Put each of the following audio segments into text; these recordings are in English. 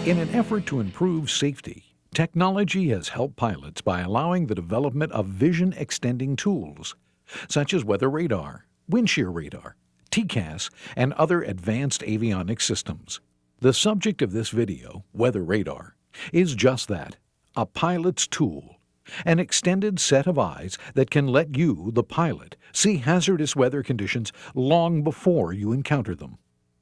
In an effort to improve safety, technology has helped pilots by allowing the development of vision-extending tools, such as weather radar, wind shear radar, TCAS, and other advanced avionics systems. The subject of this video, weather radar, is just that, a pilot's tool, an extended set of eyes that can let you, the pilot, see hazardous weather conditions long before you encounter them.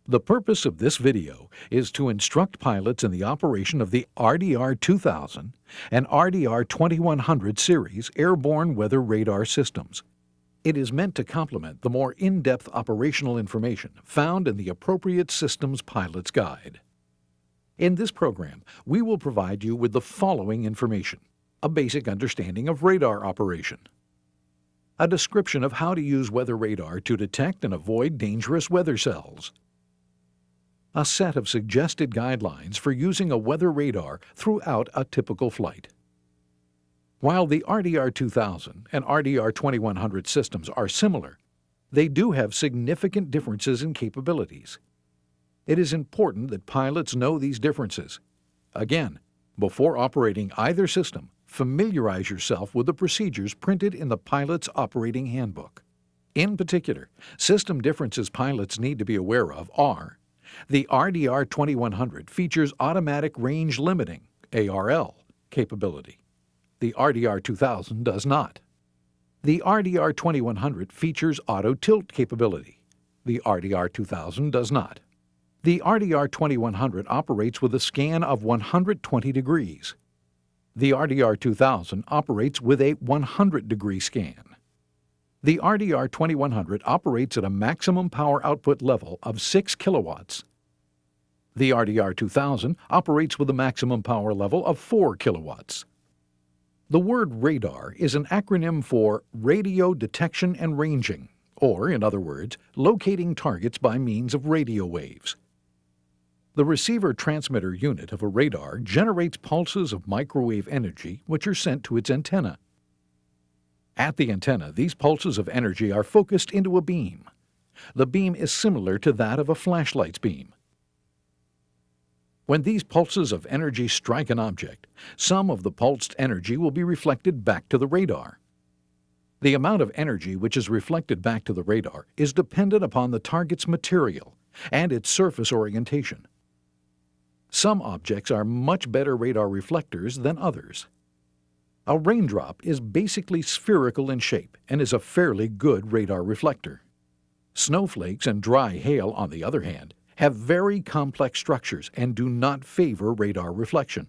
The purpose of this video is to instruct pilots in the operation of the RDR-2000 and RDR-2100 series airborne weather radar systems. It is meant to complement the more in-depth operational information found in the appropriate systems pilot's guide. In this program, we will provide you with the following information: a basic understanding of radar operation, a description of how to use weather radar to detect and avoid dangerous weather cells, a set of suggested guidelines for using a weather radar throughout a typical flight. While the RDR-2000 and RDR-2100 systems are similar, they do have significant differences in capabilities. It is important that pilots know these differences. Again, before operating either system, familiarize yourself with the procedures printed in the pilot's operating handbook. In particular, system differences pilots need to be aware of are: the RDR-2100 features automatic range limiting (ARL) capability. The RDR-2000 does not. The RDR-2100 features auto tilt capability. The RDR-2000 does not. The RDR-2100 operates with a scan of 120 degrees. The RDR-2000 operates with a 100-degree scan. The RDR-2100 operates at a maximum power output level of 6 kilowatts. The RDR-2000 operates with a maximum power level of 4 kilowatts. The word radar is an acronym for Radio Detection and Ranging, or, in other words, locating targets by means of radio waves. The receiver-transmitter unit of a radar generates pulses of microwave energy which are sent to its antenna. At the antenna, these pulses of energy are focused into a beam. The beam is similar to that of a flashlight's beam. When these pulses of energy strike an object, some of the pulsed energy will be reflected back to the radar. The amount of energy which is reflected back to the radar is dependent upon the target's material and its surface orientation. Some objects are much better radar reflectors than others. A raindrop is basically spherical in shape and is a fairly good radar reflector. Snowflakes and dry hail, on the other hand, have very complex structures and do not favor radar reflection.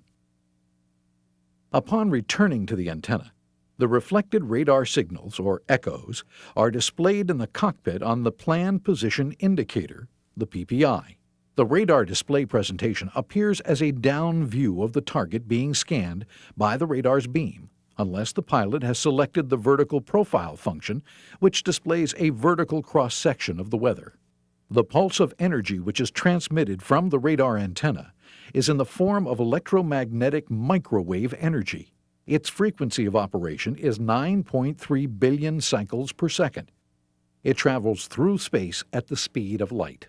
Upon returning to the antenna, the reflected radar signals, or echoes, are displayed in the cockpit on the Planned Position Indicator, the PPI. The radar display presentation appears as a down view of the target being scanned by the radar's beam, unless the pilot has selected the vertical profile function, which displays a vertical cross-section of the weather. The pulse of energy which is transmitted from the radar antenna is in the form of electromagnetic microwave energy. Its frequency of operation is 9.3 billion cycles per second. It travels through space at the speed of light.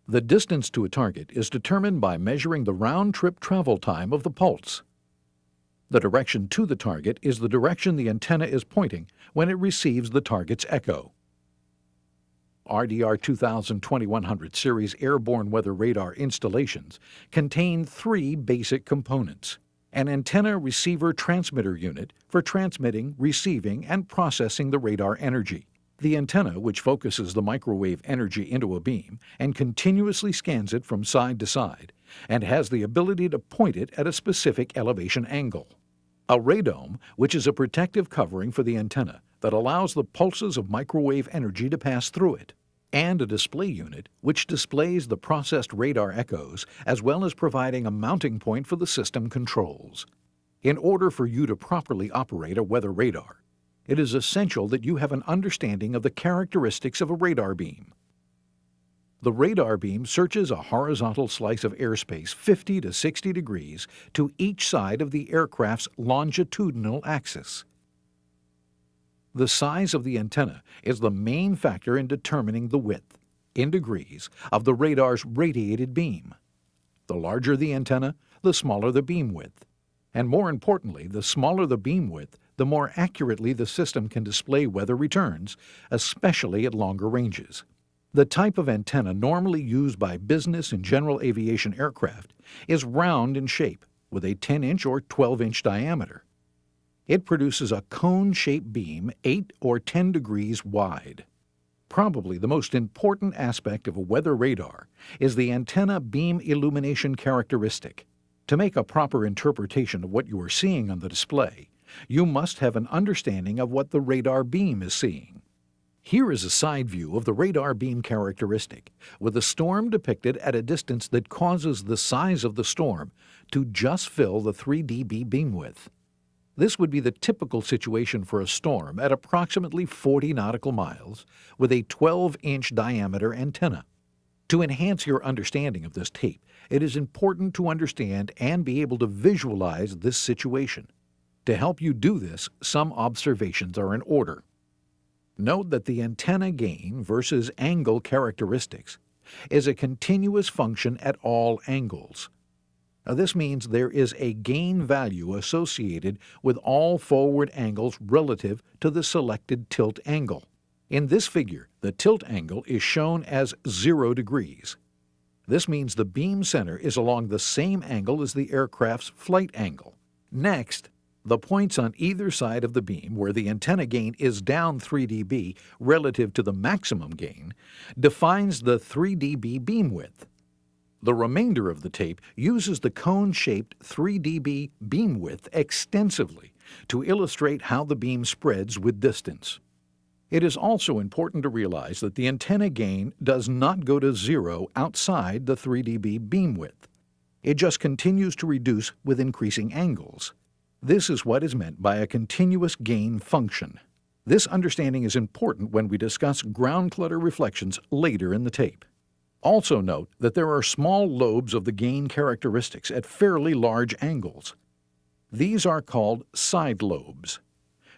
The distance to a target is determined by measuring the round-trip travel time of the pulse. The direction to the target is the direction the antenna is pointing when it receives the target's echo. RDR-2000-2100 series airborne weather radar installations contain three basic components: an antenna receiver transmitter unit for transmitting, receiving, and processing the radar energy, the antenna which focuses the microwave energy into a beam and continuously scans it from side to side and has the ability to point it at a specific elevation angle, a radome which is a protective covering for the antenna that allows the pulses of microwave energy to pass through it, and a display unit which displays the processed radar echoes as well as providing a mounting point for the system controls. In order for you to properly operate a weather radar, it is essential that you have an understanding of the characteristics of a radar beam. The radar beam searches a horizontal slice of airspace 50 to 60 degrees to each side of the aircraft's longitudinal axis. The size of the antenna is the main factor in determining the width, in degrees, of the radar's radiated beam. The larger the antenna, the smaller the beam width. And more importantly, the smaller the beam width, the more accurately the system can display weather returns, especially at longer ranges. The type of antenna normally used by business and general aviation aircraft is round in shape, with a 10-inch or 12-inch diameter. It produces a cone-shaped beam 8 or 10 degrees wide. Probably the most important aspect of a weather radar is the antenna beam illumination characteristic. To make a proper interpretation of what you are seeing on the display, you must have an understanding of what the radar beam is seeing. Here is a side view of the radar beam characteristic, with a storm depicted at a distance that causes the size of the storm to just fill the 3 dB beam width. This would be the typical situation for a storm at approximately 40 nautical miles with a 12-inch diameter antenna. To enhance your understanding of this tape, it is important to understand and be able to visualize this situation. To help you do this, some observations are in order. Note that the antenna gain versus angle characteristics is a continuous function at all angles. Now, this means there is a gain value associated with all forward angles relative to the selected tilt angle. In this figure, the tilt angle is shown as 0 degrees. This means the beam center is along the same angle as the aircraft's flight angle. Next, the points on either side of the beam where the antenna gain is down 3 dB relative to the maximum gain defines the 3 dB beam width. The remainder of the tape uses the cone-shaped 3 dB beam width extensively to illustrate how the beam spreads with distance. It is also important to realize that the antenna gain does not go to 0 outside the 3 dB beam width. It just continues to reduce with increasing angles. This is what is meant by a continuous gain function. This understanding is important when we discuss ground clutter reflections later in the tape. Also note that there are small lobes of the gain characteristics at fairly large angles. These are called side lobes.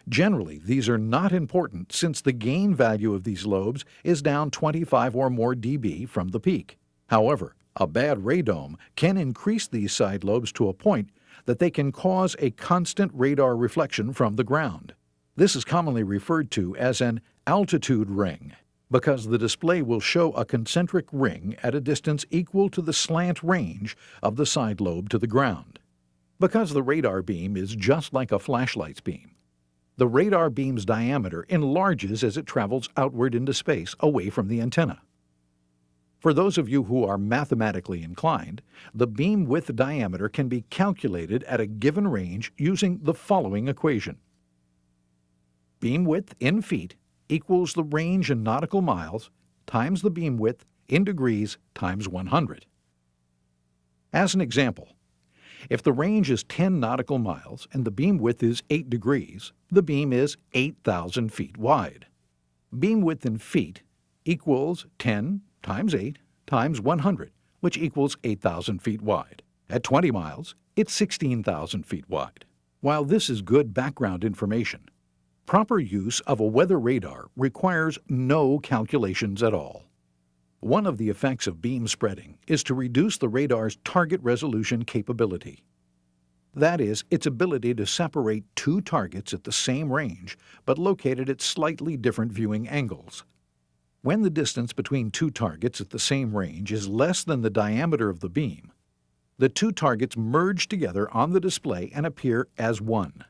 Generally, these are not important since the gain value of these lobes is down 25 or more dB from the peak. However, a bad radome can increase these side lobes to a point that they can cause a constant radar reflection from the ground. This is commonly referred to as an altitude ring, because the display will show a concentric ring at a distance equal to the slant range of the side lobe to the ground. Because the radar beam is just like a flashlight's beam, the radar beam's diameter enlarges as it travels outward into space away from the antenna. For those of you who are mathematically inclined, the beam width diameter can be calculated at a given range using the following equation. Beam width in feet equals the range in nautical miles times the beam width in degrees times 100. As an example, if the range is 10 nautical miles and the beam width is 8 degrees, the beam is 8,000 feet wide. Beam width in feet equals 10 times 8 times 100, which equals 8,000 feet wide. At 20 miles, it's 16,000 feet wide. While this is good background information, proper use of a weather radar requires no calculations at all. One of the effects of beam spreading is to reduce the radar's target resolution capability. That is, its ability to separate two targets at the same range but located at slightly different viewing angles. When the distance between two targets at the same range is less than the diameter of the beam, the two targets merge together on the display and appear as one.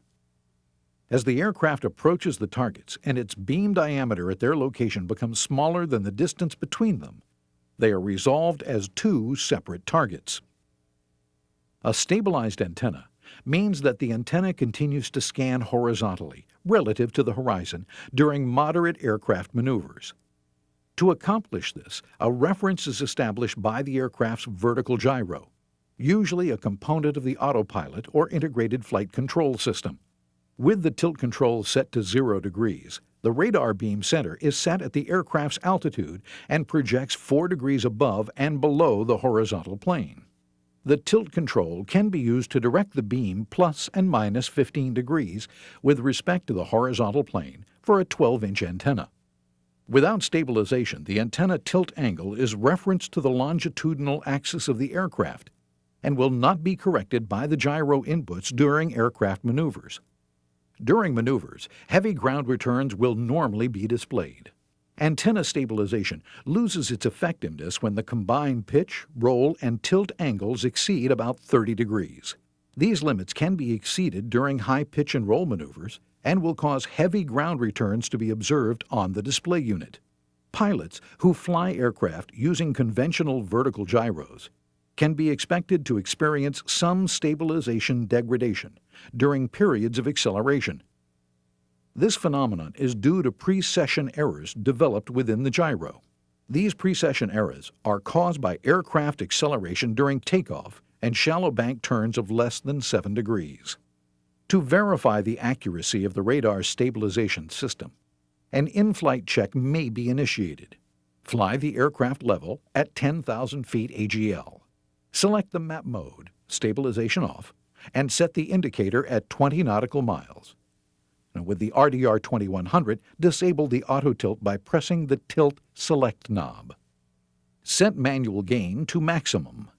As the aircraft approaches the targets and its beam diameter at their location becomes smaller than the distance between them, they are resolved as two separate targets. A stabilized antenna means that the antenna continues to scan horizontally relative to the horizon during moderate aircraft maneuvers. To accomplish this, a reference is established by the aircraft's vertical gyro, usually a component of the autopilot or integrated flight control system. With the tilt control set to 0 degrees, the radar beam center is set at the aircraft's altitude and projects 4 degrees above and below the horizontal plane. The tilt control can be used to direct the beam plus and minus 15 degrees with respect to the horizontal plane for a 12-inch antenna. Without stabilization, the antenna tilt angle is referenced to the longitudinal axis of the aircraft and will not be corrected by the gyro inputs during aircraft maneuvers. During maneuvers, heavy ground returns will normally be displayed. Antenna stabilization loses its effectiveness when the combined pitch, roll, and tilt angles exceed about 30 degrees. These limits can be exceeded during high pitch and roll maneuvers and will cause heavy ground returns to be observed on the display unit. Pilots who fly aircraft using conventional vertical gyros can be expected to experience some stabilization degradation during periods of acceleration. This phenomenon is due to precession errors developed within the gyro. These precession errors are caused by aircraft acceleration during takeoff and shallow bank turns of less than 7 degrees. To verify the accuracy of the radar stabilization system, an in-flight check may be initiated. Fly the aircraft level at 10,000 feet AGL. Select the map mode, stabilization off, and set the indicator at 20 nautical miles. Now with the RDR 2100, disable the auto tilt by pressing the tilt select knob. Set manual gain to maximum.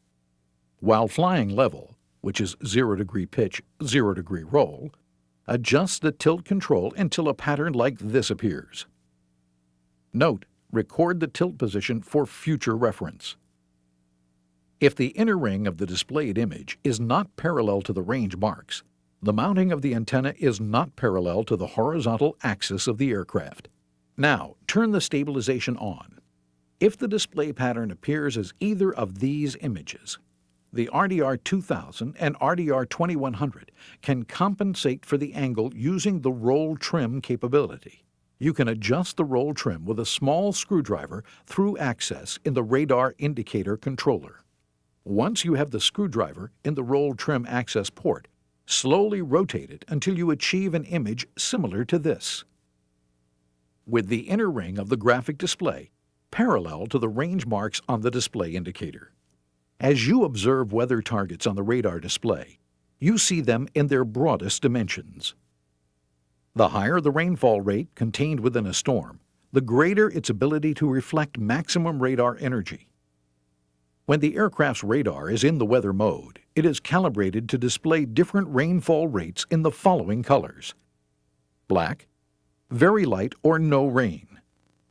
While flying level, which is 0 degree pitch, 0 degree roll, adjust the tilt control until a pattern like this appears. Note, record the tilt position for future reference. If the inner ring of the displayed image is not parallel to the range marks, the mounting of the antenna is not parallel to the horizontal axis of the aircraft. Now, turn the stabilization on. If the display pattern appears as either of these images, the RDR 2000 and RDR 2100 can compensate for the angle using the roll trim capability. You can adjust the roll trim with a small screwdriver through access in the radar indicator controller. Once you have the screwdriver in the roll trim access port, slowly rotate it until you achieve an image similar to this, with the inner ring of the graphic display parallel to the range marks on the display indicator. As you observe weather targets on the radar display, you see them in their broadest dimensions. The higher the rainfall rate contained within a storm, the greater its ability to reflect maximum radar energy. When the aircraft's radar is in the weather mode, it is calibrated to display different rainfall rates in the following colors: black, very light or no rain.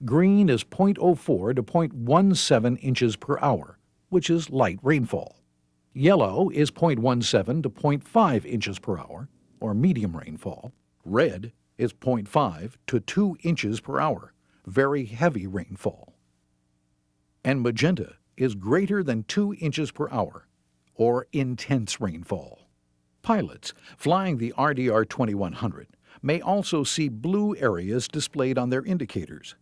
Green is 0.04 to 0.17 inches per hour, which is light rainfall. Yellow is 0.17 to 0.5 inches per hour, or medium rainfall. Red is 0.5 to 2 inches per hour, very heavy rainfall. And magenta is greater than 2 inches per hour, or intense rainfall. Pilots flying the RDR 2100 may also see blue areas displayed on their indicators.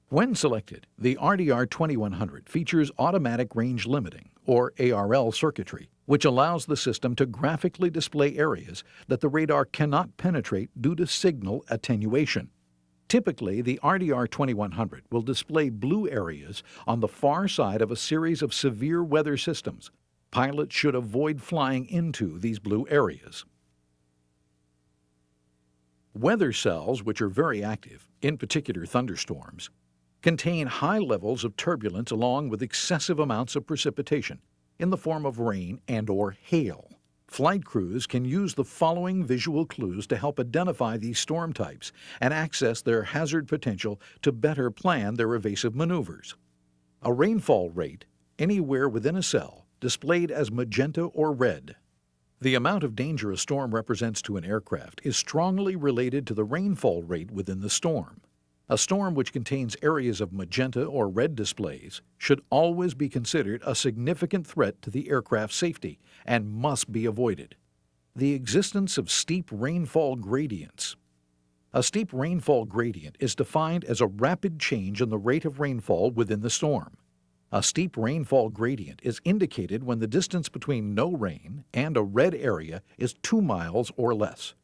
When selected, the RDR 2100 features automatic range limiting, or ARL circuitry, which allows the system to graphically display areas that the radar cannot penetrate due to signal attenuation. Typically, the RDR 2100 will display blue areas on the far side of a series of severe weather systems. Pilots should avoid flying into these blue areas. Weather cells, which are very active, in particular thunderstorms, contain high levels of turbulence along with excessive amounts of precipitation in the form of rain and/or hail. Flight crews can use the following visual clues to help identify these storm types and access their hazard potential to better plan their evasive maneuvers. A rainfall rate anywhere within a cell displayed as magenta or red. The amount of danger a storm represents to an aircraft is strongly related to the rainfall rate within the storm. A storm which contains areas of magenta or red displays should always be considered a significant threat to the aircraft's safety and must be avoided. The existence of steep rainfall gradients. A steep rainfall gradient is defined as a rapid change in the rate of rainfall within the storm. A steep rainfall gradient is indicated when the distance between no rain and a red area is 2 miles or less.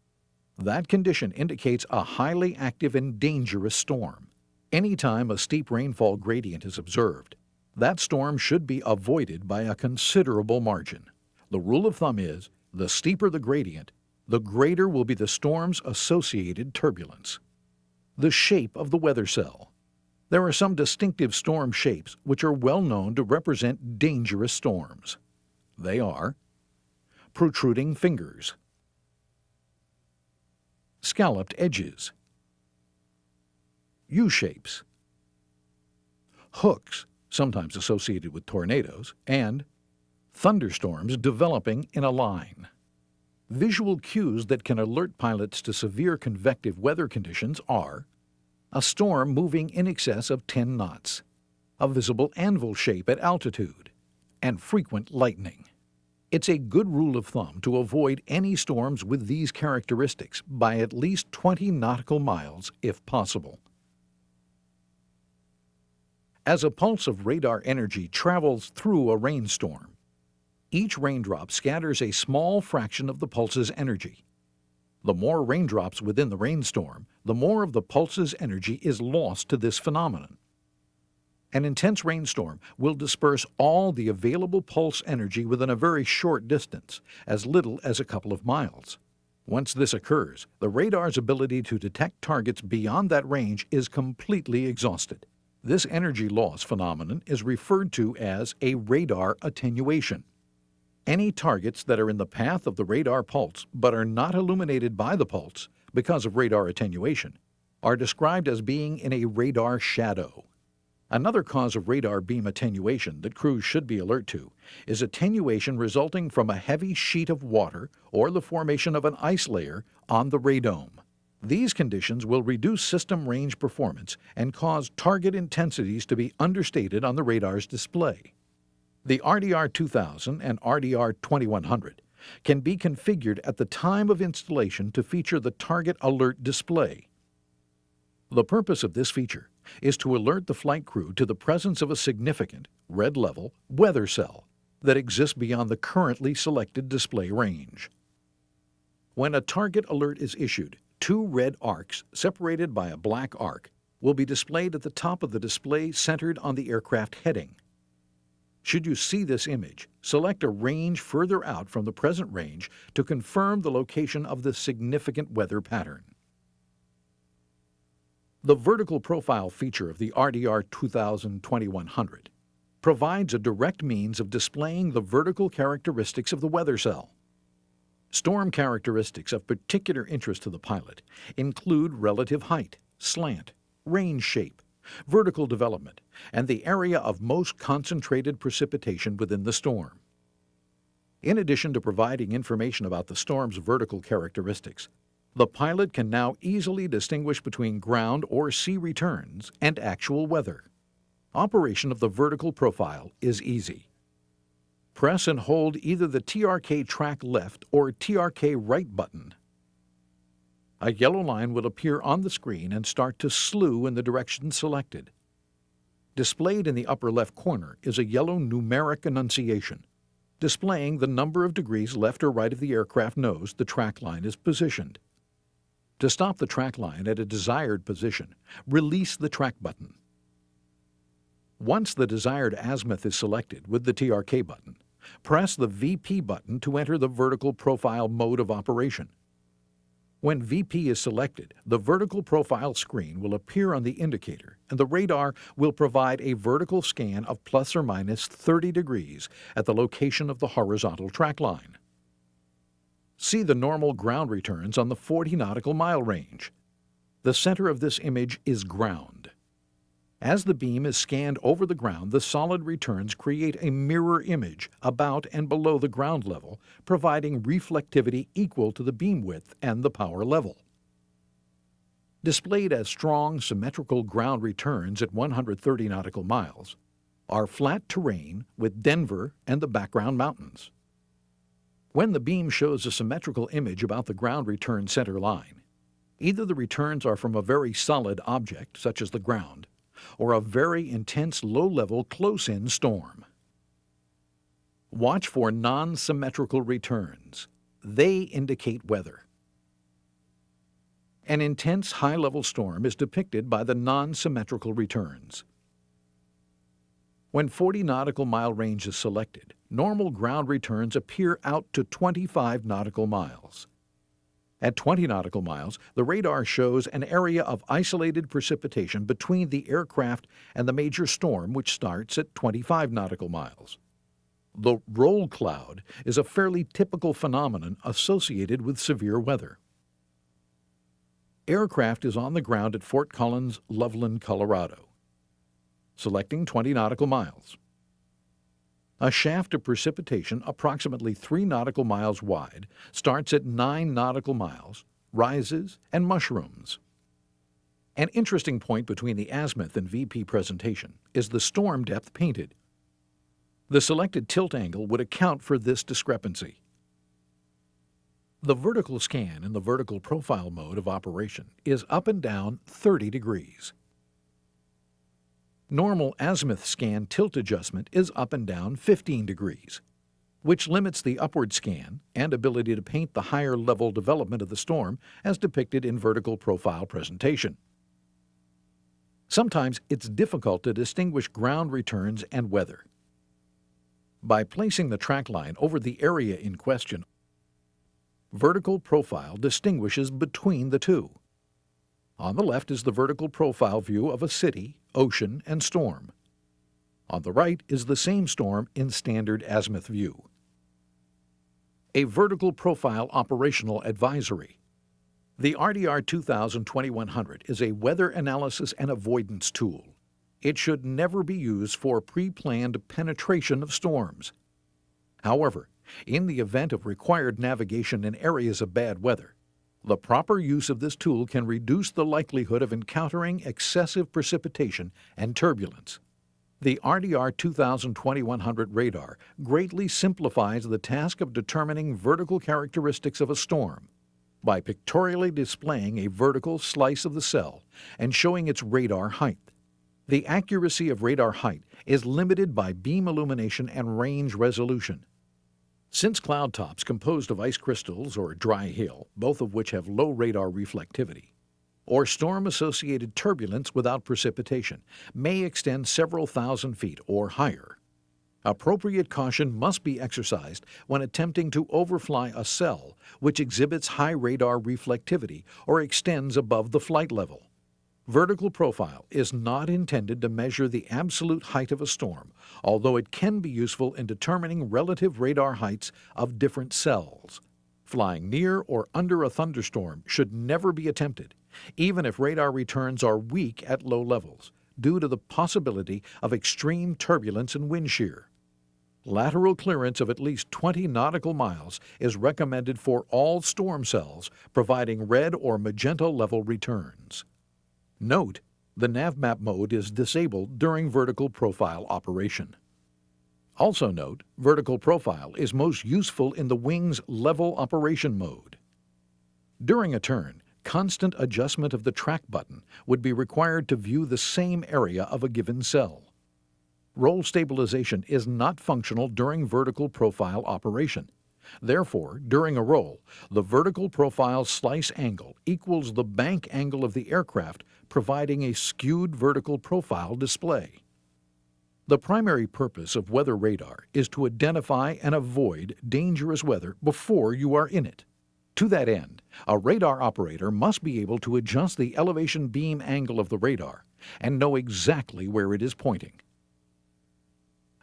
That condition indicates a highly active and dangerous storm. Anytime a steep rainfall gradient is observed, that storm should be avoided by a considerable margin. The rule of thumb is, the steeper the gradient, the greater will be the storm's associated turbulence. The shape of the weather cell. There are some distinctive storm shapes which are well known to represent dangerous storms. They are protruding fingers, scalloped edges, U-shapes, hooks, sometimes associated with tornadoes, and thunderstorms developing in a line. Visual cues that can alert pilots to severe convective weather conditions are a storm moving in excess of 10 knots, a visible anvil shape at altitude, and frequent lightning. It's a good rule of thumb to avoid any storms with these characteristics by at least 20 nautical miles if possible. As a pulse of radar energy travels through a rainstorm, each raindrop scatters a small fraction of the pulse's energy. The more raindrops within the rainstorm, the more of the pulse's energy is lost to this phenomenon. An intense rainstorm will disperse all the available pulse energy within a very short distance, as little as a couple of miles. Once this occurs, the radar's ability to detect targets beyond that range is completely exhausted. This energy loss phenomenon is referred to as a radar attenuation. Any targets that are in the path of the radar pulse but are not illuminated by the pulse because of radar attenuation are described as being in a radar shadow. Another cause of radar beam attenuation that crews should be alert to is attenuation resulting from a heavy sheet of water or the formation of an ice layer on the radome. These conditions will reduce system range performance and cause target intensities to be understated on the radar's display. The RDR 2000 and RDR 2100 can be configured at the time of installation to feature the target alert display. The purpose of this feature is to alert the flight crew to the presence of a significant, red-level, weather cell that exists beyond the currently selected display range. When a target alert is issued, two red arcs separated by a black arc will be displayed at the top of the display centered on the aircraft heading. Should you see this image, select a range further out from the present range to confirm the location of the significant weather pattern. The vertical profile feature of the RDR 2000-2100 provides a direct means of displaying the vertical characteristics of the weather cell. Storm characteristics of particular interest to the pilot include relative height, slant, range shape, vertical development, and the area of most concentrated precipitation within the storm. In addition to providing information about the storm's vertical characteristics, the pilot can now easily distinguish between ground or sea returns and actual weather. Operation of the vertical profile is easy. Press and hold either the TRK track left or TRK right button. A yellow line will appear on the screen and start to slew in the direction selected. Displayed in the upper left corner is a yellow numeric annunciation, displaying the number of degrees left or right of the aircraft nose the track line is positioned. To stop the track line at a desired position, release the track button. Once the desired azimuth is selected with the TRK button, press the VP button to enter the vertical profile mode of operation. When VP is selected, the vertical profile screen will appear on the indicator and the radar will provide a vertical scan of plus or minus 30 degrees at the location of the horizontal track line. See the normal ground returns on the 40 nautical mile range. The center of this image is ground. As the beam is scanned over the ground, the solid returns create a mirror image about and below the ground level, providing reflectivity equal to the beam width and the power level. Displayed as strong symmetrical ground returns at 130 nautical miles are flat terrain with Denver and the background mountains. When the beam shows a symmetrical image about the ground return center line, either the returns are from a very solid object, such as the ground, or a very intense low-level close-in storm. Watch for non-symmetrical returns. They indicate weather. An intense high-level storm is depicted by the non-symmetrical returns. When 40 nautical mile range is selected, normal ground returns appear out to 25 nautical miles. At 20 nautical miles, the radar shows an area of isolated precipitation between the aircraft and the major storm, which starts at 25 nautical miles. The roll cloud is a fairly typical phenomenon associated with severe weather. Aircraft is on the ground at Fort Collins, Loveland, Colorado. Selecting 20 nautical miles. A shaft of precipitation approximately 3 nautical miles wide starts at 9 nautical miles, rises, and mushrooms. An interesting point between the azimuth and VP presentation is the storm depth painted. The selected tilt angle would account for this discrepancy. The vertical scan in the vertical profile mode of operation is up and down 30 degrees. Normal azimuth scan tilt adjustment is up and down 15 degrees, which limits the upward scan and ability to paint the higher level development of the storm as depicted in vertical profile presentation. Sometimes it's difficult to distinguish ground returns and weather. By placing the track line over the area in question, vertical profile distinguishes between the two. On the left is the vertical profile view of a city, ocean, and storm. On the right is the same storm in standard azimuth view. A vertical profile operational advisory. The RDR 2000-2100 is a weather analysis and avoidance tool. It should never be used for pre-planned penetration of storms. However, in the event of required navigation in areas of bad weather, the proper use of this tool can reduce the likelihood of encountering excessive precipitation and turbulence. The RDR 2000-2100 radar greatly simplifies the task of determining vertical characteristics of a storm by pictorially displaying a vertical slice of the cell and showing its radar height. The accuracy of radar height is limited by beam illumination and range resolution. Since cloud tops composed of ice crystals or dry hail, both of which have low radar reflectivity, or storm-associated turbulence without precipitation, may extend several thousand feet or higher. Appropriate caution must be exercised when attempting to overfly a cell which exhibits high radar reflectivity or extends above the flight level. Vertical profile is not intended to measure the absolute height of a storm, although it can be useful in determining relative radar heights of different cells. Flying near or under a thunderstorm should never be attempted, even if radar returns are weak at low levels, due to the possibility of extreme turbulence and wind shear. Lateral clearance of at least 20 nautical miles is recommended for all storm cells, providing red or magenta level returns. Note, the NavMap mode is disabled during vertical profile operation. Also note, vertical profile is most useful in the wing's level operation mode. During a turn, constant adjustment of the track button would be required to view the same area of a given cell. Roll stabilization is not functional during vertical profile operation. Therefore, during a roll, the vertical profile slice angle equals the bank angle of the aircraft, providing a skewed vertical profile display. The primary purpose of weather radar is to identify and avoid dangerous weather before you are in it. To that end, a radar operator must be able to adjust the elevation beam angle of the radar and know exactly where it is pointing.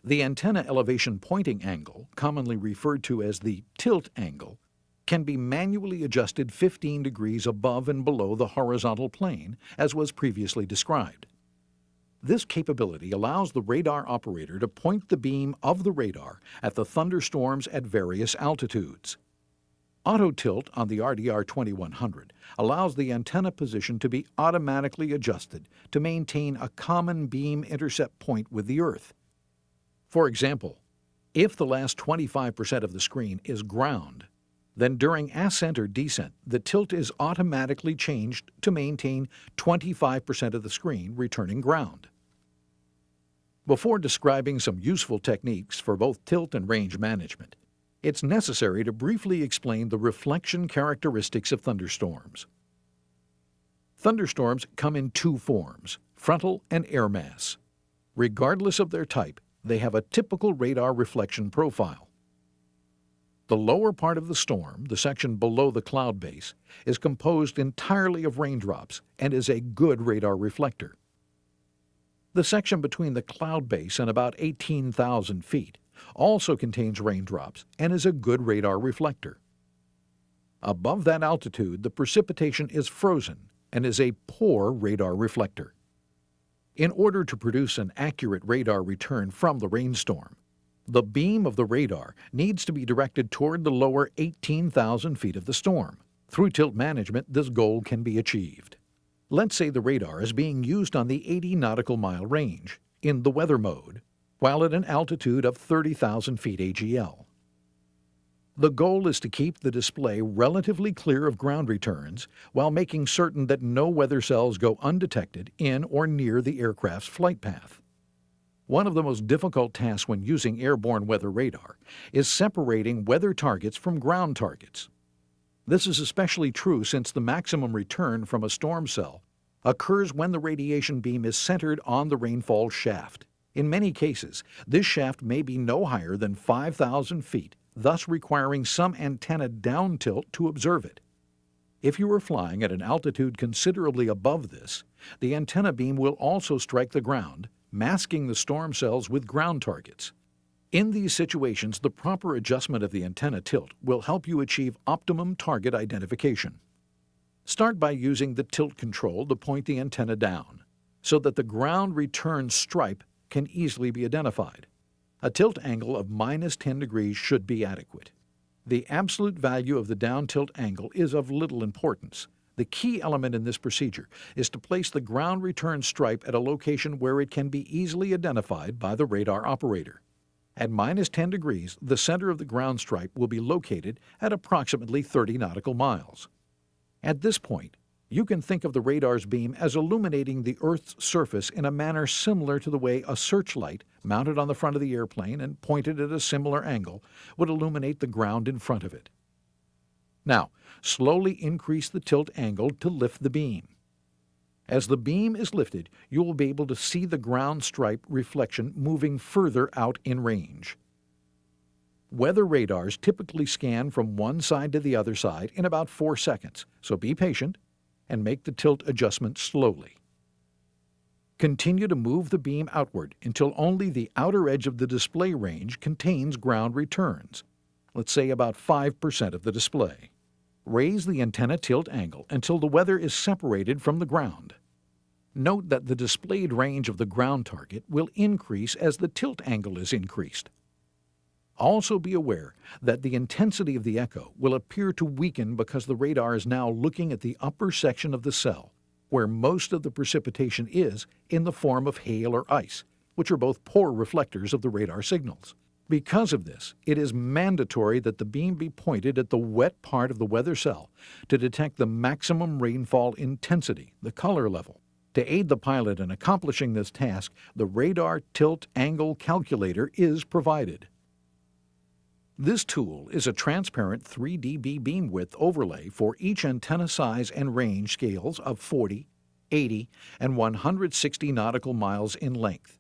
The antenna elevation pointing angle, commonly referred to as the tilt angle, can be manually adjusted 15 degrees above and below the horizontal plane, as was previously described. This capability allows the radar operator to point the beam of the radar at the thunderstorms at various altitudes. Auto tilt on the RDR 2100 allows the antenna position to be automatically adjusted to maintain a common beam intercept point with the Earth. For example, if the last 25% of the screen is ground, then during ascent or descent, the tilt is automatically changed to maintain 25% of the screen returning ground. Before describing some useful techniques for both tilt and range management, it's necessary to briefly explain the reflection characteristics of thunderstorms. Thunderstorms come in two forms, frontal and air mass. Regardless of their type, they have a typical radar reflection profile. The lower part of the storm, the section below the cloud base, is composed entirely of raindrops and is a good radar reflector. The section between the cloud base and about 18,000 feet, also contains raindrops and is a good radar reflector. Above that altitude, the precipitation is frozen and is a poor radar reflector. In order to produce an accurate radar return from the rainstorm, the beam of the radar needs to be directed toward the lower 18,000 feet of the storm. Through tilt management, this goal can be achieved. Let's say the radar is being used on the 80 nautical mile range, in the weather mode, while at an altitude of 30,000 feet AGL. The goal is to keep the display relatively clear of ground returns while making certain that no weather cells go undetected in or near the aircraft's flight path. One of the most difficult tasks when using airborne weather radar is separating weather targets from ground targets. This is especially true since the maximum return from a storm cell occurs when the radiation beam is centered on the rainfall shaft. In many cases, this shaft may be no higher than 5,000 feet, thus requiring some antenna down tilt to observe it. If you are flying at an altitude considerably above this, the antenna beam will also strike the ground, masking the storm cells with ground targets. In these situations, the proper adjustment of the antenna tilt will help you achieve optimum target identification. Start by using the tilt control to point the antenna down, so that the ground return stripe can easily be identified. A tilt angle of -10 degrees should be adequate. The absolute value of the down tilt angle is of little importance. The key element in this procedure is to place the ground return stripe at a location where it can be easily identified by the radar operator. At -10 degrees, the center of the ground stripe will be located at approximately 30 nautical miles. At this point, you can think of the radar's beam as illuminating the Earth's surface in a manner similar to the way a searchlight, mounted on the front of the airplane and pointed at a similar angle, would illuminate the ground in front of it. Now, slowly increase the tilt angle to lift the beam. As the beam is lifted, you will be able to see the ground stripe reflection moving further out in range. Weather radars typically scan from one side to the other side in about 4 seconds, so be patient and make the tilt adjustment slowly. Continue to move the beam outward until only the outer edge of the display range contains ground returns, let's say about 5% of the display. Raise the antenna tilt angle until the weather is separated from the ground. Note that the displayed range of the ground target will increase as the tilt angle is increased. Also be aware that the intensity of the echo will appear to weaken because the radar is now looking at the upper section of the cell, where most of the precipitation is in the form of hail or ice, which are both poor reflectors of the radar signals. Because of this, it is mandatory that the beam be pointed at the wet part of the weather cell to detect the maximum rainfall intensity, the color level. To aid the pilot in accomplishing this task, the radar tilt angle calculator is provided. This tool is a transparent 3 dB beam width overlay for each antenna size and range scales of 40, 80, and 160 nautical miles in length,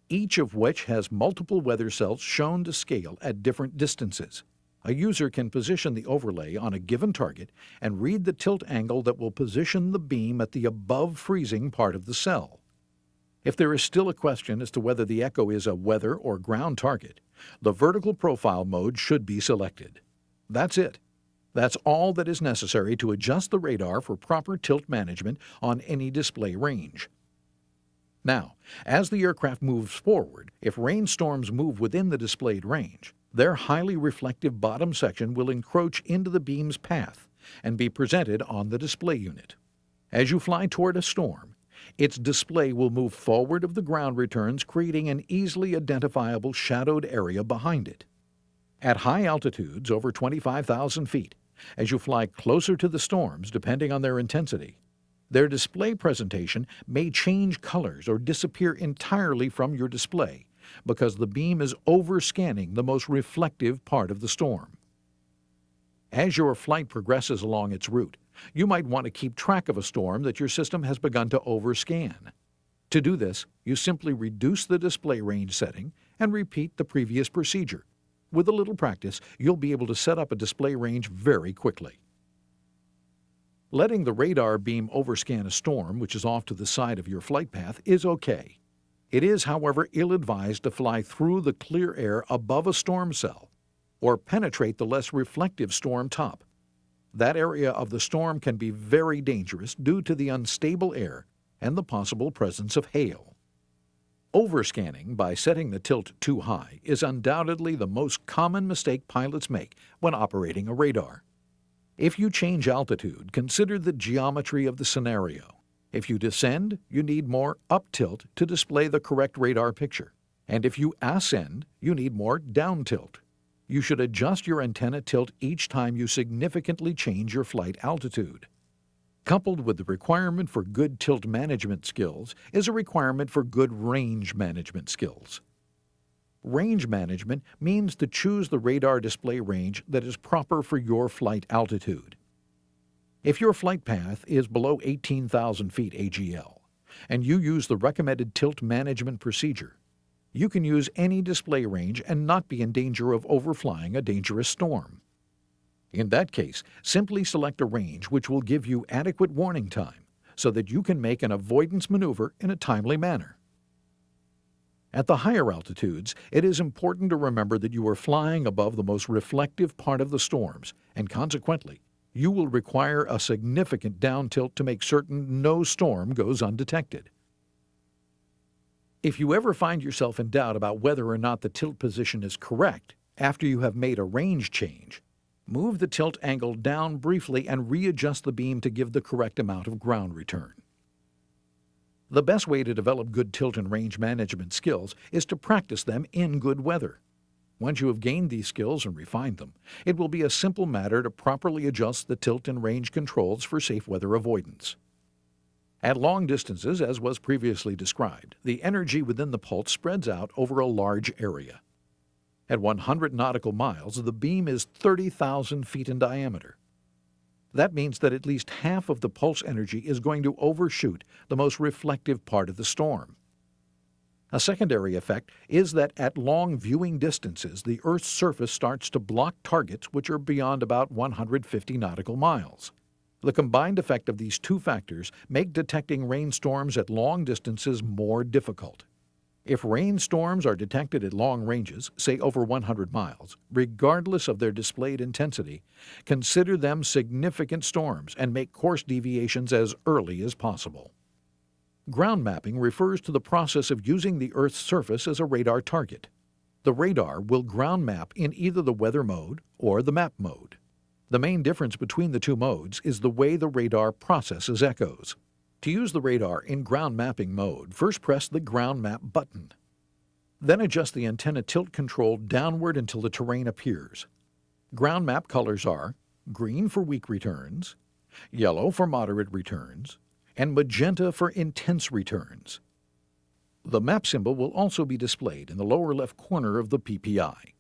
each of which has multiple weather cells shown to scale at different distances. A user can position the overlay on a given target and read the tilt angle that will position the beam at the above freezing part of the cell. If there is still a question as to whether the echo is a weather or ground target, the vertical profile mode should be selected. That's it. That's all that is necessary to adjust the radar for proper tilt management on any display range. Now, as the aircraft moves forward, if rainstorms move within the displayed range, their highly reflective bottom section will encroach into the beam's path and be presented on the display unit. As you fly toward a storm, its display will move forward of the ground returns, creating an easily identifiable shadowed area behind it. At high altitudes, over 25,000 feet, as you fly closer to the storms, depending on their intensity, their display presentation may change colors or disappear entirely from your display because the beam is overscanning the most reflective part of the storm. As your flight progresses along its route, you might want to keep track of a storm that your system has begun to overscan. To do this, you simply reduce the display range setting and repeat the previous procedure. With a little practice, you'll be able to set up a display range very quickly. Letting the radar beam overscan a storm which is off to the side of your flight path is okay. It is, however, ill-advised to fly through the clear air above a storm cell or penetrate the less reflective storm top. That area of the storm can be very dangerous due to the unstable air and the possible presence of hail. Overscanning by setting the tilt too high is undoubtedly the most common mistake pilots make when operating a radar. If you change altitude, consider the geometry of the scenario. If you descend, you need more up tilt to display the correct radar picture. And if you ascend, you need more down tilt. You should adjust your antenna tilt each time you significantly change your flight altitude. Coupled with the requirement for good tilt management skills is a requirement for good range management skills. Range management means to choose the radar display range that is proper for your flight altitude. If your flight path is below 18,000 feet AGL and you use the recommended tilt management procedure, you can use any display range and not be in danger of overflying a dangerous storm. In that case, simply select a range which will give you adequate warning time so that you can make an avoidance maneuver in a timely manner. At the higher altitudes, it is important to remember that you are flying above the most reflective part of the storms, and consequently, you will require a significant down tilt to make certain no storm goes undetected. If you ever find yourself in doubt about whether or not the tilt position is correct after you have made a range change, move the tilt angle down briefly and readjust the beam to give the correct amount of ground return. The best way to develop good tilt and range management skills is to practice them in good weather. Once you have gained these skills and refined them, it will be a simple matter to properly adjust the tilt and range controls for safe weather avoidance. At long distances, as was previously described, the energy within the pulse spreads out over a large area. At 100 nautical miles, the beam is 30,000 feet in diameter. That means that at least half of the pulse energy is going to overshoot the most reflective part of the storm. A secondary effect is that at long viewing distances, the Earth's surface starts to block targets which are beyond about 150 nautical miles. The combined effect of these two factors make detecting rainstorms at long distances more difficult. If rainstorms are detected at long ranges, say over 100 miles, regardless of their displayed intensity, consider them significant storms and make course deviations as early as possible. Ground mapping refers to the process of using the Earth's surface as a radar target. The radar will ground map in either the weather mode or the map mode. The main difference between the two modes is the way the radar processes echoes. To use the radar in ground mapping mode, first press the Ground Map button. Then adjust the antenna tilt control downward until the terrain appears. Ground map colors are green for weak returns, yellow for moderate returns, and magenta for intense returns. The map symbol will also be displayed in the lower left corner of the PPI.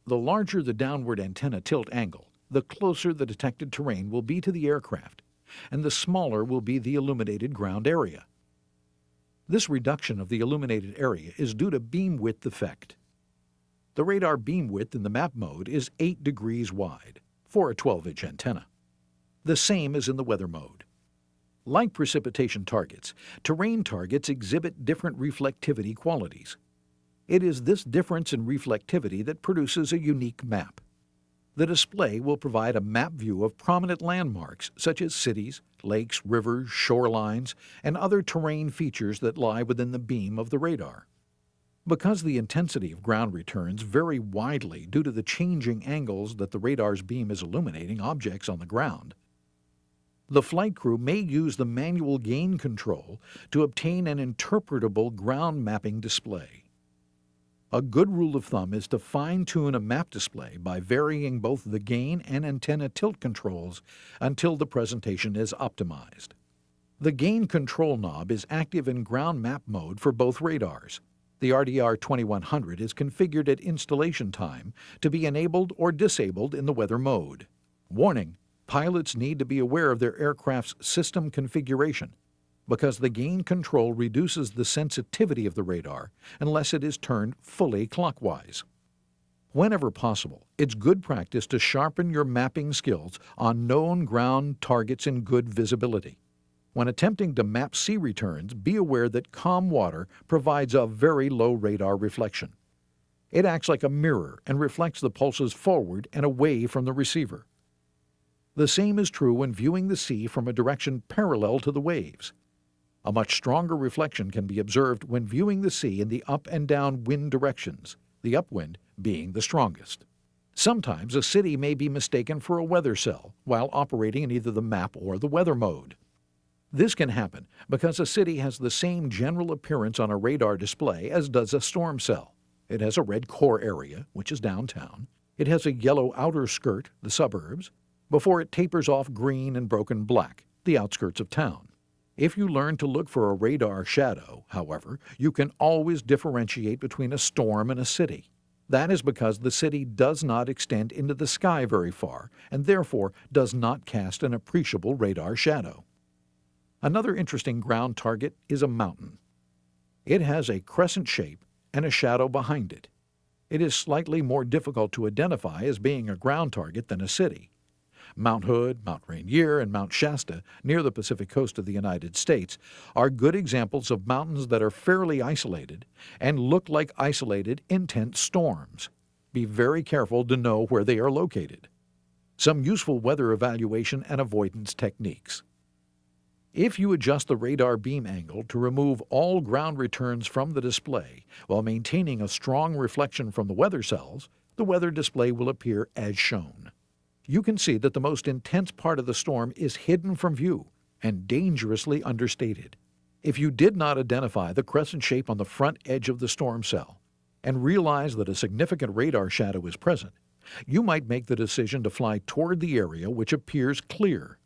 The larger the downward antenna tilt angle, the closer the detected terrain will be to the aircraft, and the smaller will be the illuminated ground area. This reduction of the illuminated area is due to beam width effect. The radar beam width in the map mode is 8 degrees wide for a 12-inch antenna. The same as in the weather mode. Like precipitation targets, terrain targets exhibit different reflectivity qualities. It is this difference in reflectivity that produces a unique map. The display will provide a map view of prominent landmarks such as cities, lakes, rivers, shorelines, and other terrain features that lie within the beam of the radar. Because the intensity of ground returns vary widely due to the changing angles that the radar's beam is illuminating objects on the ground, the flight crew may use the manual gain control to obtain an interpretable ground mapping display. A good rule of thumb is to fine-tune a map display by varying both the gain and antenna tilt controls until the presentation is optimized. The gain control knob is active in ground map mode for both radars. The RDR 2100 is configured at installation time to be enabled or disabled in the weather mode. Warning: pilots need to be aware of their aircraft's system configuration because the gain control reduces the sensitivity of the radar unless it is turned fully clockwise. Whenever possible, it's good practice to sharpen your mapping skills on known ground targets in good visibility. When attempting to map sea returns, be aware that calm water provides a very low radar reflection. It acts like a mirror and reflects the pulses forward and away from the receiver. The same is true when viewing the sea from a direction parallel to the waves. A much stronger reflection can be observed when viewing the sea in the up and down wind directions, the upwind being the strongest. Sometimes a city may be mistaken for a weather cell while operating in either the map or the weather mode. This can happen because a city has the same general appearance on a radar display as does a storm cell. It has a red core area, which is downtown. It has a yellow outer skirt, the suburbs, before it tapers off green and broken black, the outskirts of town. If you learn to look for a radar shadow, however, you can always differentiate between a storm and a city. That is because the city does not extend into the sky very far and therefore does not cast an appreciable radar shadow. Another interesting ground target is a mountain. It has a crescent shape and a shadow behind it. It is slightly more difficult to identify as being a ground target than a city. Mount Hood, Mount Rainier, and Mount Shasta, near the Pacific coast of the United States, are good examples of mountains that are fairly isolated and look like isolated, intense storms. Be very careful to know where they are located. Some useful weather evaluation and avoidance techniques. If you adjust the radar beam angle to remove all ground returns from the display while maintaining a strong reflection from the weather cells, the weather display will appear as shown. You can see that the most intense part of the storm is hidden from view and dangerously understated. If you did not identify the crescent shape on the front edge of the storm cell and realize that a significant radar shadow is present, you might make the decision to fly toward the area which appears clear,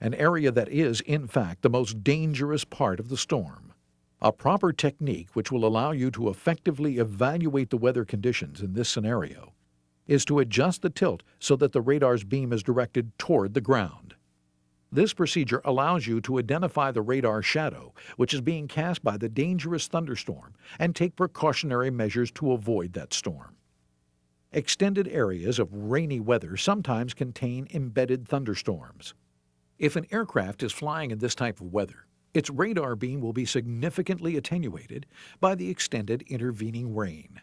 an area that is, in fact, the most dangerous part of the storm. A proper technique which will allow you to effectively evaluate the weather conditions in this scenario is to adjust the tilt so that the radar's beam is directed toward the ground. This procedure allows you to identify the radar shadow which is being cast by the dangerous thunderstorm and take precautionary measures to avoid that storm. Extended areas of rainy weather sometimes contain embedded thunderstorms. If an aircraft is flying in this type of weather, its radar beam will be significantly attenuated by the extended intervening rain.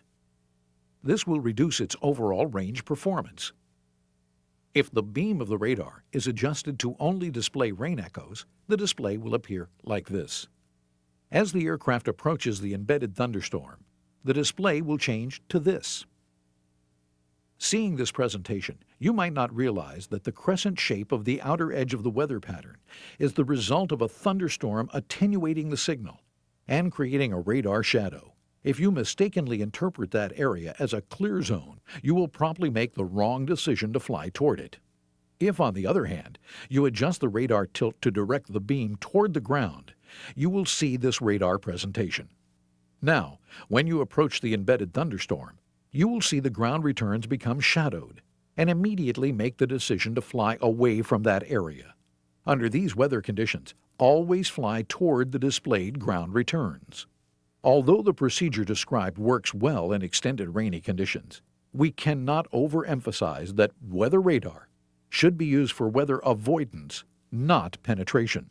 This will reduce its overall range performance. If the beam of the radar is adjusted to only display rain echoes, the display will appear like this. As the aircraft approaches the embedded thunderstorm, the display will change to this. Seeing this presentation, you might not realize that the crescent shape of the outer edge of the weather pattern is the result of a thunderstorm attenuating the signal and creating a radar shadow. If you mistakenly interpret that area as a clear zone, you will promptly make the wrong decision to fly toward it. If, on the other hand, you adjust the radar tilt to direct the beam toward the ground, you will see this radar presentation. Now, when you approach the embedded thunderstorm, you will see the ground returns become shadowed and immediately make the decision to fly away from that area. Under these weather conditions, always fly toward the displayed ground returns. Although the procedure described works well in extended rainy conditions, we cannot overemphasize that weather radar should be used for weather avoidance, not penetration.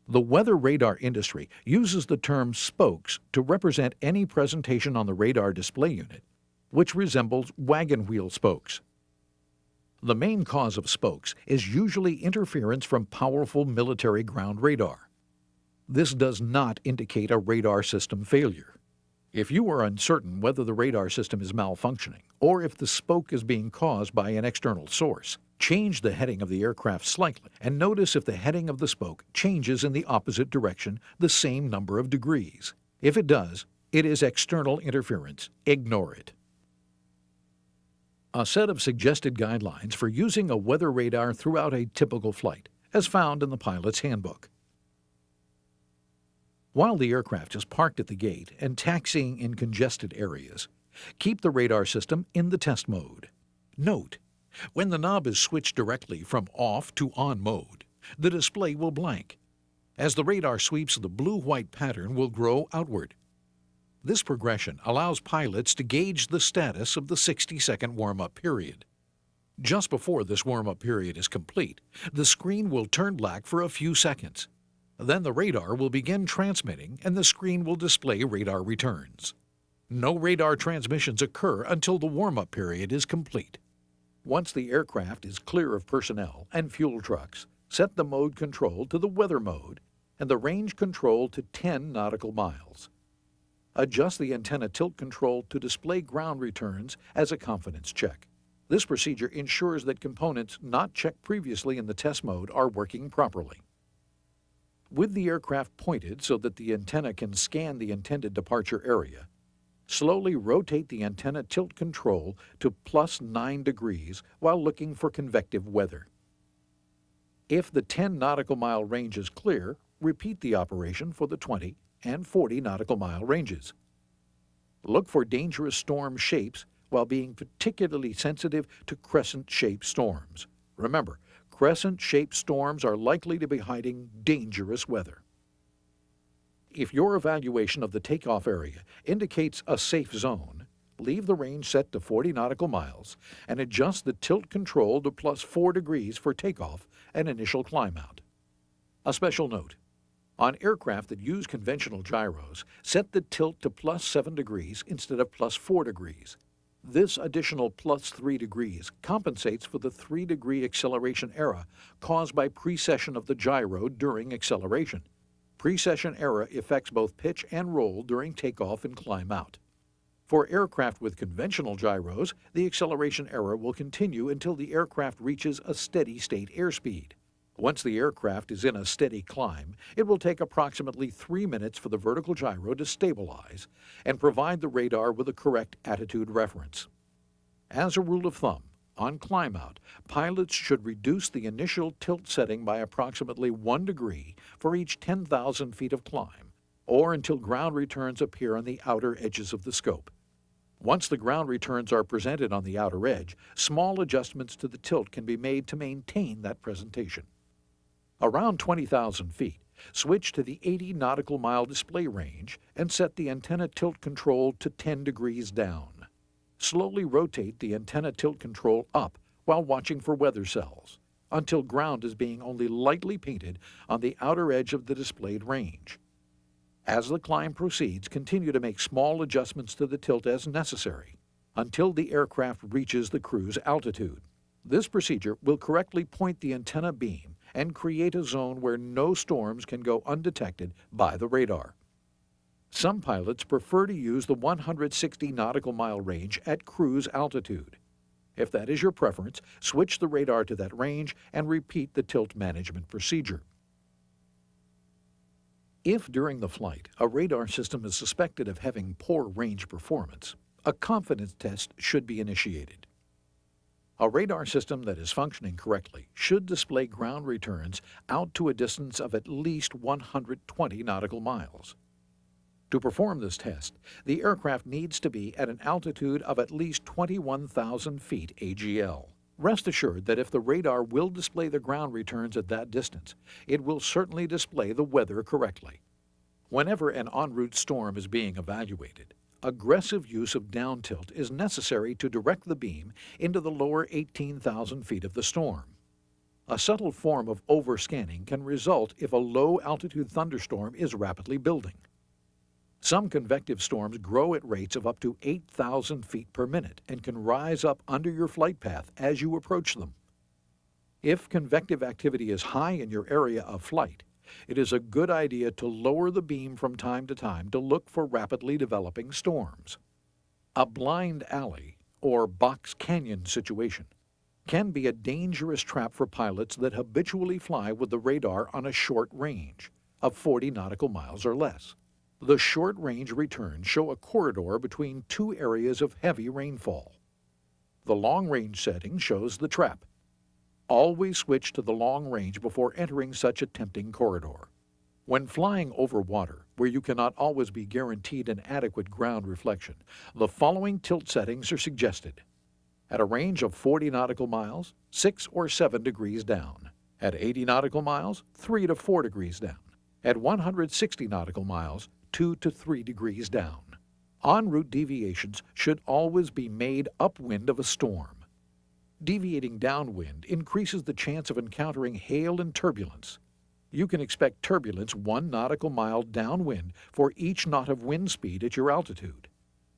The weather radar industry uses the term spokes to represent any presentation on the radar display unit which resembles wagon wheel spokes. The main cause of spokes is usually interference from powerful military ground radar. This does not indicate a radar system failure. If you are uncertain whether the radar system is malfunctioning or if the spoke is being caused by an external source, change the heading of the aircraft slightly and notice if the heading of the spoke changes in the opposite direction the same number of degrees. If it does, it is external interference. Ignore it. A set of suggested guidelines for using a weather radar throughout a typical flight, as found in the pilot's handbook. While the aircraft is parked at the gate and taxiing in congested areas, keep the radar system in the test mode. Note, when the knob is switched directly from off to on mode, the display will blank. As the radar sweeps, the blue-white pattern will grow outward. This progression allows pilots to gauge the status of the 60-second warm-up period. Just before this warm-up period is complete, the screen will turn black for a few seconds. Then the radar will begin transmitting and the screen will display radar returns. No radar transmissions occur until the warm-up period is complete. Once the aircraft is clear of personnel and fuel trucks, set the mode control to the weather mode and the range control to 10 nautical miles. Adjust the antenna tilt control to display ground returns as a confidence check. This procedure ensures that components not checked previously in the test mode are working properly. With the aircraft pointed so that the antenna can scan the intended departure area, slowly rotate the antenna tilt control to +9 degrees while looking for convective weather. If the 10 nautical mile range is clear, repeat the operation for the 20 and 40 nautical mile ranges. Look for dangerous storm shapes while being particularly sensitive to crescent-shaped storms. Remember, crescent-shaped storms are likely to be hiding dangerous weather. If your evaluation of the takeoff area indicates a safe zone, leave the range set to 40 nautical miles and adjust the tilt control to +4 degrees for takeoff and initial climb out. A special note: on aircraft that use conventional gyros, set the tilt to +7 degrees instead of +4 degrees. This additional +3 degrees compensates for the 3-degree acceleration error caused by precession of the gyro during acceleration. Precession error affects both pitch and roll during takeoff and climb out. For aircraft with conventional gyros, the acceleration error will continue until the aircraft reaches a steady-state airspeed. Once the aircraft is in a steady climb, it will take approximately 3 minutes for the vertical gyro to stabilize and provide the radar with a correct attitude reference. As a rule of thumb, on climb out, pilots should reduce the initial tilt setting by approximately 1 degree for each 10,000 feet of climb, or until ground returns appear on the outer edges of the scope. Once the ground returns are presented on the outer edge, small adjustments to the tilt can be made to maintain that presentation. Around 20,000 feet, switch to the 80 nautical mile display range and set the antenna tilt control to 10 degrees down. Slowly rotate the antenna tilt control up while watching for weather cells until ground is being only lightly painted on the outer edge of the displayed range. As the climb proceeds, continue to make small adjustments to the tilt as necessary until the aircraft reaches the cruise altitude. This procedure will correctly point the antenna beam and create a zone where no storms can go undetected by the radar. Some pilots prefer to use the 160 nautical mile range at cruise altitude. If that is your preference, switch the radar to that range and repeat the tilt management procedure. If during the flight a radar system is suspected of having poor range performance, a confidence test should be initiated. A radar system that is functioning correctly should display ground returns out to a distance of at least 120 nautical miles. To perform this test, the aircraft needs to be at an altitude of at least 21,000 feet AGL. Rest assured that if the radar will display the ground returns at that distance, it will certainly display the weather correctly. Whenever an en route storm is being evaluated, aggressive use of down tilt is necessary to direct the beam into the lower 18,000 feet of the storm. A subtle form of overscanning can result if a low-altitude thunderstorm is rapidly building. Some convective storms grow at rates of up to 8,000 feet per minute and can rise up under your flight path as you approach them. If convective activity is high in your area of flight, it is a good idea to lower the beam from time to time to look for rapidly developing storms. A blind alley, or box canyon situation, can be a dangerous trap for pilots that habitually fly with the radar on a short range of 40 nautical miles or less. The short-range returns show a corridor between two areas of heavy rainfall. The long-range setting shows the trap. Always switch to the long range before entering such a tempting corridor. When flying over water, where you cannot always be guaranteed an adequate ground reflection, the following tilt settings are suggested. At a range of 40 nautical miles, 6 or 7 degrees down. At 80 nautical miles, 3 to 4 degrees down. At 160 nautical miles, 2 to 3 degrees down. En route deviations should always be made upwind of a storm. Deviating downwind increases the chance of encountering hail and turbulence. You can expect turbulence 1 nautical mile downwind for each knot of wind speed at your altitude.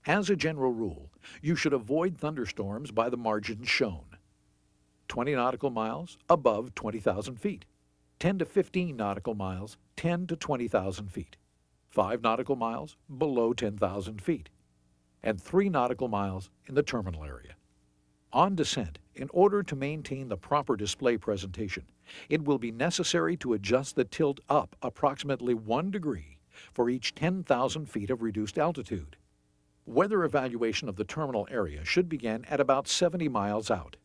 As a general rule, you should avoid thunderstorms by the margins shown. 20 nautical miles above 20,000 feet, 10 to 15 nautical miles, 10 to 20,000 feet, 5 nautical miles below 10,000 feet, and 3 nautical miles in the terminal area. On descent, in order to maintain the proper display presentation, it will be necessary to adjust the tilt up approximately 1 degree for each 10,000 feet of reduced altitude. Weather evaluation of the terminal area should begin at about 70 miles out.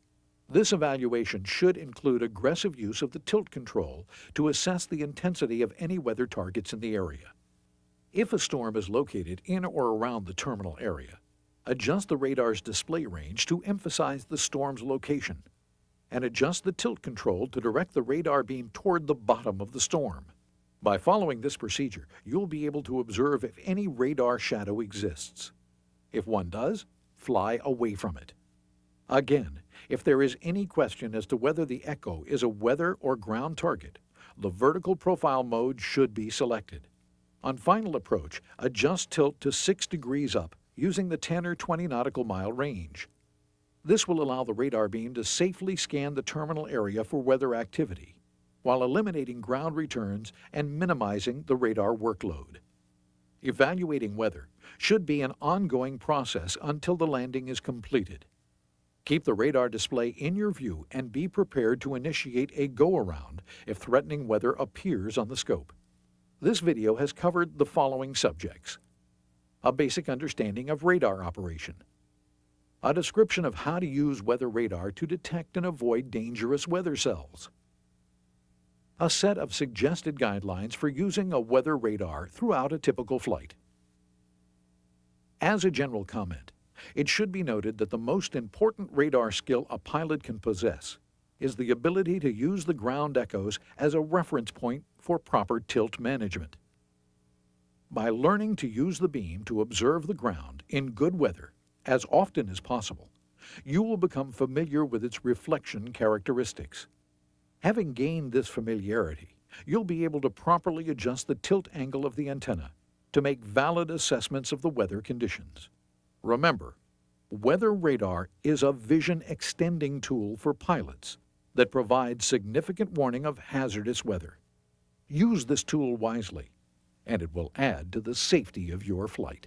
This evaluation should include aggressive use of the tilt control to assess the intensity of any weather targets in the area. If a storm is located in or around the terminal area, adjust the radar's display range to emphasize the storm's location, and adjust the tilt control to direct the radar beam toward the bottom of the storm. By following this procedure, you'll be able to observe if any radar shadow exists. If one does, fly away from it. Again, if there is any question as to whether the echo is a weather or ground target, the vertical profile mode should be selected. On final approach, adjust tilt to 6 degrees up using the 10 or 20 nautical mile range. This will allow the radar beam to safely scan the terminal area for weather activity, while eliminating ground returns and minimizing the radar workload. Evaluating weather should be an ongoing process until the landing is completed. Keep the radar display in your view and be prepared to initiate a go-around if threatening weather appears on the scope. This video has covered the following subjects: a basic understanding of radar operation, a description of how to use weather radar to detect and avoid dangerous weather cells, a set of suggested guidelines for using a weather radar throughout a typical flight. As a general comment, it should be noted that the most important radar skill a pilot can possess is the ability to use the ground echoes as a reference point for proper tilt management. By learning to use the beam to observe the ground in good weather as often as possible, you will become familiar with its reflection characteristics. Having gained this familiarity, you'll be able to properly adjust the tilt angle of the antenna to make valid assessments of the weather conditions. Remember, weather radar is a vision extending tool for pilots that provides significant warning of hazardous weather. Use this tool wisely, and it will add to the safety of your flight.